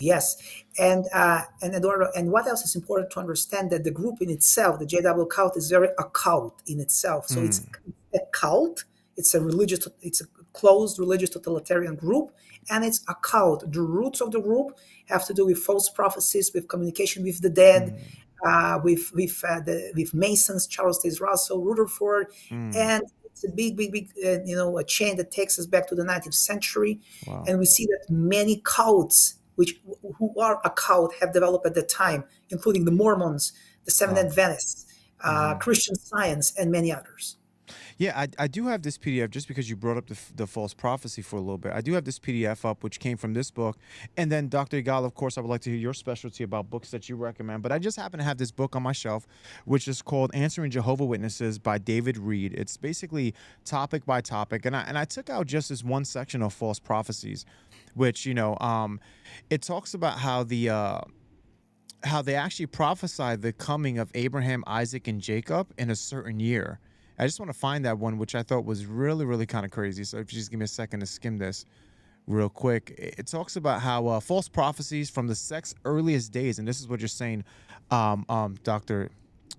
Yes, and Eduardo, and what else is important to understand that the group in itself, the JW cult, is very occult in itself. So it's Mm, a cult. It's a closed religious totalitarian group, and it's a cult. The roots of the group have to do with false prophecies, with communication with the dead, mm, with Masons, Charles Taze Russell, Rutherford, mm. and it's a big, a chain that takes us back to the 19th century, Wow. and we see that many cults, which who are a cult, have developed at the time, including the Mormons, the Seventh Wow. Adventists, Hmm. Christian Science, and many others. Yeah, I do have this PDF just because you brought up the false prophecy for a little bit. I do have this PDF up, which came from this book. And then, Dr. Igal, of course, I would like to hear your specialty about books that you recommend. But I just happen to have this book on my shelf, which is called Answering Jehovah Witnesses by David Reed. It's basically topic by topic. And I took out just this one section of false prophecies, which, it talks about how they actually prophesied the coming of Abraham, Isaac, and Jacob in a certain year. I just want to find that one, which I thought was really, really kind of crazy. So if you just give me a second to skim this real quick, it talks about how false prophecies from the sect's earliest days, and this is what you're saying, Dr.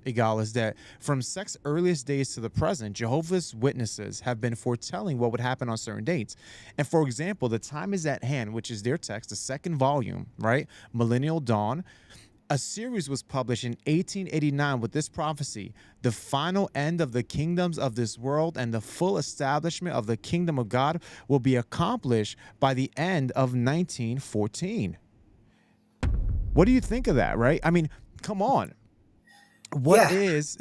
Igal, is that from sect's earliest days to the present, Jehovah's Witnesses have been foretelling what would happen on certain dates. And for example, the time is at hand, which is their text, the second volume, right? Millennial Dawn. A series was published in 1889 with this prophecy: the final end of the kingdoms of this world and the full establishment of the kingdom of God will be accomplished by the end of 1914. What do you think of that, right? I mean, come on. What Yeah, is,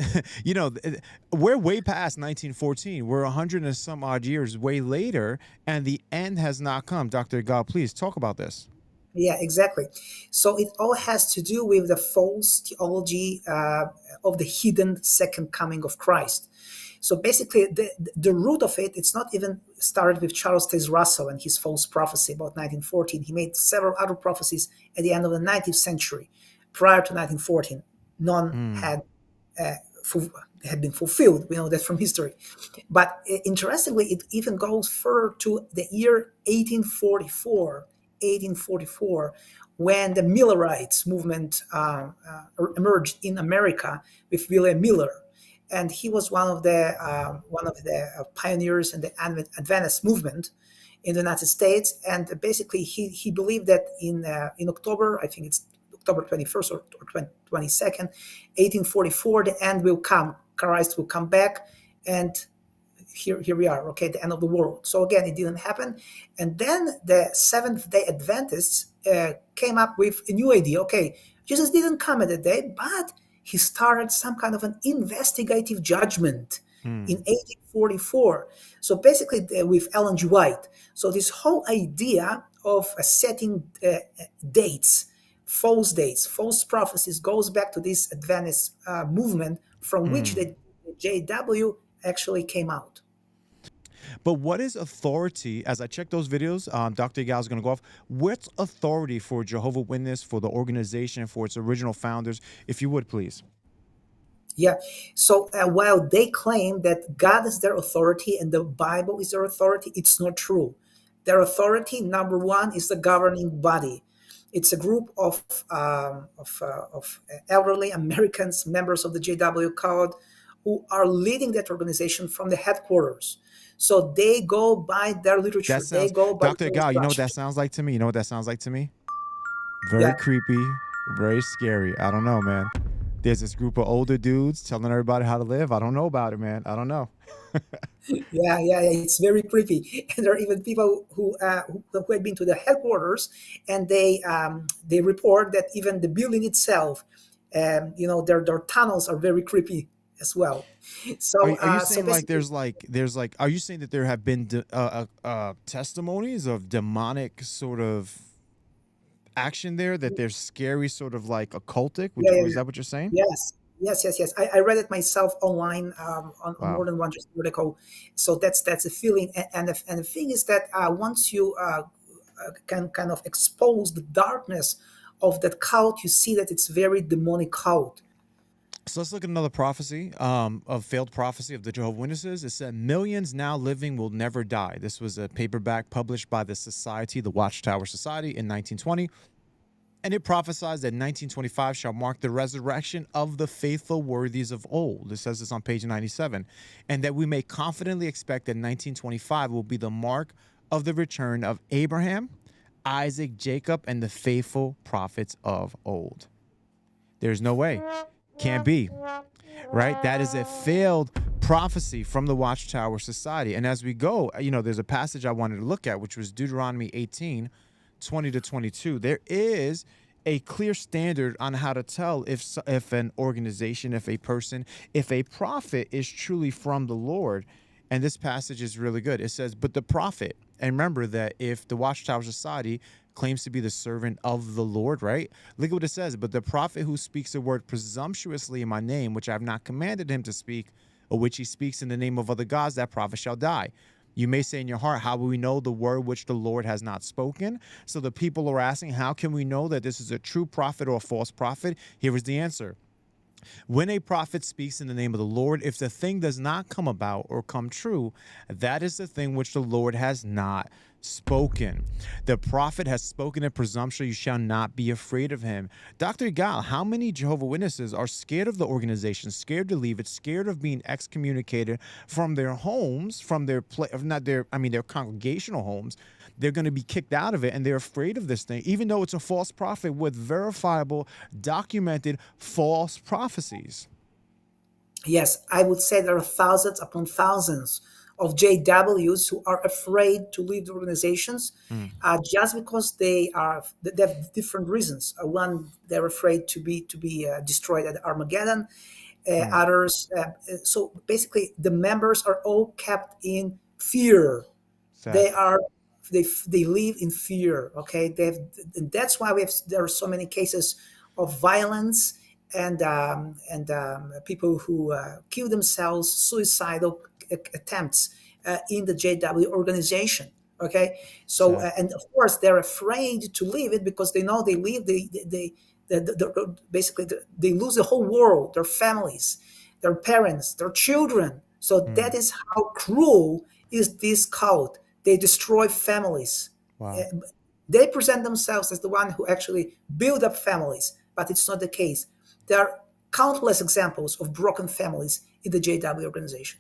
we're way past 1914. We're 100 and some odd years way later, and the end has not come. Dr. God, please talk about this. yeah, exactly. So it all has to do with the false theology of the hidden second coming of Christ. So basically, the root of it, it's not even started with Charles Taze Russell and his false prophecy about 1914. He made several other prophecies at the end of the 19th century. Prior to 1914, none Mm, had been fulfilled. We know that from history. But interestingly, it even goes further to the year 1844, when the Millerites movement emerged in America with William Miller, and he was one of the pioneers in the Adventist movement in the United States. And basically, he believed that in October, I think it's October 21st or 22nd, 1844, the end will come. Christ will come back, and here we are, okay, the end of the world. So again, it didn't happen. And then the Seventh Day Adventists came up with a new idea. Okay, Jesus didn't come at the day, but he started some kind of an investigative judgment in mm, 1844. So basically, with Ellen G. White. So this whole idea of setting dates, false prophecies, goes back to this Adventist movement from which mm. the JW actually came out. But what is authority? As I check those videos, Dr. Gal is going to go off. What's authority for Jehovah Witness, for the organization, for its original founders? If you would, please. Yeah. So while they claim that God is their authority and the Bible is their authority, it's not true. Their authority, number one, is the governing body. It's a group of elderly Americans, members of the JW Code, who are leading that organization from the headquarters. So they go by their That literature. They sounds, go by Dr. their Gal, you know what that instructions. sounds like to me? You know what that sounds like to me? Very Yeah. creepy, very scary. I don't know, man. There's this group of older dudes telling everybody how to live. I don't know about it, man. I don't know. Yeah. It's very creepy. And there are even people who had been to the headquarters, and they report that even the building itself, their tunnels are very creepy as well. So Are you so saying like basically, there's like are you saying that there have been testimonies of demonic sort of action there, that there's scary sort of like occultic? Would yeah, you, yeah, is yeah. that what you're saying? Yes. I read it myself online on more Wow. than one article. So that's a feeling, and the thing is that once you can kind of expose the darkness of that cult, you see that it's very demonic cult. So let's look at another prophecy, of failed prophecy of the Jehovah Witnesses. It said millions now living will never die. This was a paperback published by the Society, the Watchtower Society, in 1920. And it prophesies that 1925 shall mark the resurrection of the faithful worthies of old. It says this on page 97. And that we may confidently expect that 1925 will be the mark of the return of Abraham, Isaac, Jacob, and the faithful prophets of old. There's no way. Can't be. Right? That is a failed prophecy from the Watchtower Society. And as we go, there's a passage I wanted to look at, which was Deuteronomy 18:20 to 22. There is a clear standard on how to tell if an organization, if a person, if a prophet is truly from the Lord. And this passage is really good. It says, but the prophet, and remember that if the Watchtower Society claims to be the servant of the Lord, right? Look at what it says. But the prophet who speaks a word presumptuously in my name, which I have not commanded him to speak, or which he speaks in the name of other gods, that prophet shall die. You may say in your heart, how will we know the word which the Lord has not spoken? So the people are asking, how can we know that this is a true prophet or a false prophet? Here is the answer. When a prophet speaks in the name of the Lord, if the thing does not come about or come true, that is the thing which the Lord has not spoken. The prophet has spoken in presumption, you shall not be afraid of him. Dr. Gal, how many Jehovah Witnesses are scared of the organization, scared to leave it, scared of being excommunicated from their homes, from their their congregational homes? They're going to be kicked out of it, and they're afraid of this thing, even though it's a false prophet with verifiable, documented false prophecies. Yes, I would say there are thousands upon thousands of JWs who are afraid to leave the organizations, Mm, just because they have different reasons. One, they're afraid to be destroyed at Armageddon. right. Others, so basically, the members are all kept in fear. Sad. They are they live in fear. Okay, and that's why there are so many cases of violence and people who kill themselves, suicidal attempts in the JW organization. Okay, so Sad. and of course they're afraid to leave it because they know they leave basically they lose the whole world, their families, their parents, their children. So Mm, that is how cruel is this cult. They destroy families. wow. Uh, They present themselves as the one who actually build up families, but it's not the case. There are countless examples of broken families in the JW organization.